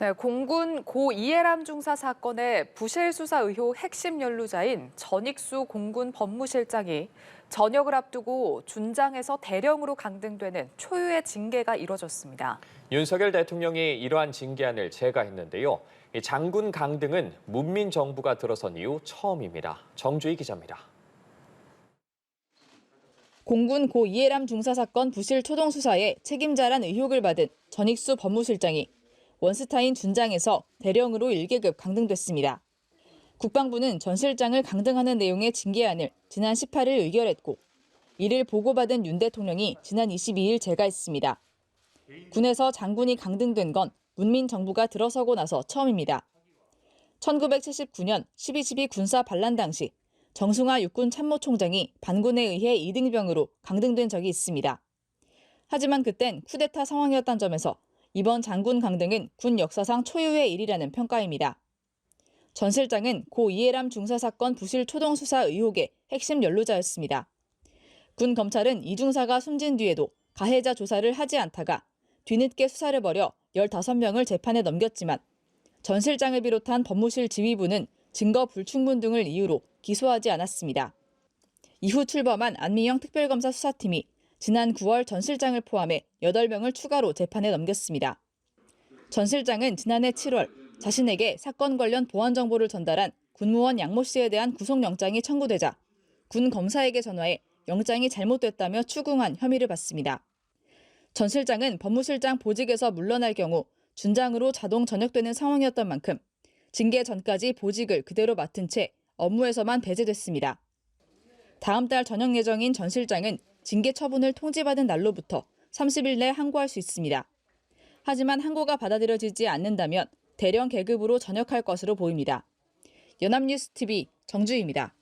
네, 공군 고 이해람 중사 사건의 부실 수사 의혹 핵심 연루자인 전익수 공군 법무실장이 전역을 앞두고 준장에서 대령으로 강등되는 초유의 징계가 이뤄졌습니다. 윤석열 대통령이 이러한 징계안을 제거했는데요. 이 장군 강등은 문민 정부가 들어선 이후 처음입니다. 정주희 기자입니다. 공군 고 이해람 중사 사건 부실 초동 수사에 책임자란 의혹을 받은 전익수 법무실장이 원스타인 준장에서 대령으로 1계급 강등됐습니다. 국방부는 전 실장을 강등하는 내용의 징계안을 지난 18일 의결했고 이를 보고받은 윤 대통령이 지난 22일 제거했습니다. 군에서 장군이 강등된 건 문민 정부가 들어서고 나서 처음입니다. 1979년 12.12 군사 반란 당시 정승화 육군 참모총장이 반군에 의해 이등병으로 강등된 적이 있습니다. 하지만 그땐 쿠데타 상황이었던 점에서 이번 장군 강등은 군 역사상 초유의 일이라는 평가입니다. 전 실장은 고 이해람 중사 사건 부실 초동 수사 의혹의 핵심 연루자였습니다. 군 검찰은 이 중사가 숨진 뒤에도 가해자 조사를 하지 않다가 뒤늦게 수사를 벌여 15명을 재판에 넘겼지만 전 실장을 비롯한 법무실 지휘부는 증거 불충분 등을 이유로 기소하지 않았습니다. 이후 출범한 안민영 특별검사 수사팀이 지난 9월 전 실장을 포함해 8명을 추가로 재판에 넘겼습니다. 전 실장은 지난해 7월 자신에게 사건 관련 보안 정보를 전달한 군무원 양모 씨에 대한 구속영장이 청구되자 군 검사에게 전화해 영장이 잘못됐다며 추궁한 혐의를 받습니다. 전 실장은 법무실장 보직에서 물러날 경우 준장으로 자동 전역되는 상황이었던 만큼 징계 전까지 보직을 그대로 맡은 채 업무에서만 배제됐습니다. 다음 달 전역 예정인 전 실장은 징계 처분을 통지받은 날로부터 30일 내 항고할 수 있습니다. 하지만 항고가 받아들여지지 않는다면 대령 계급으로 전역할 것으로 보입니다. 연합뉴스TV 정주희입니다.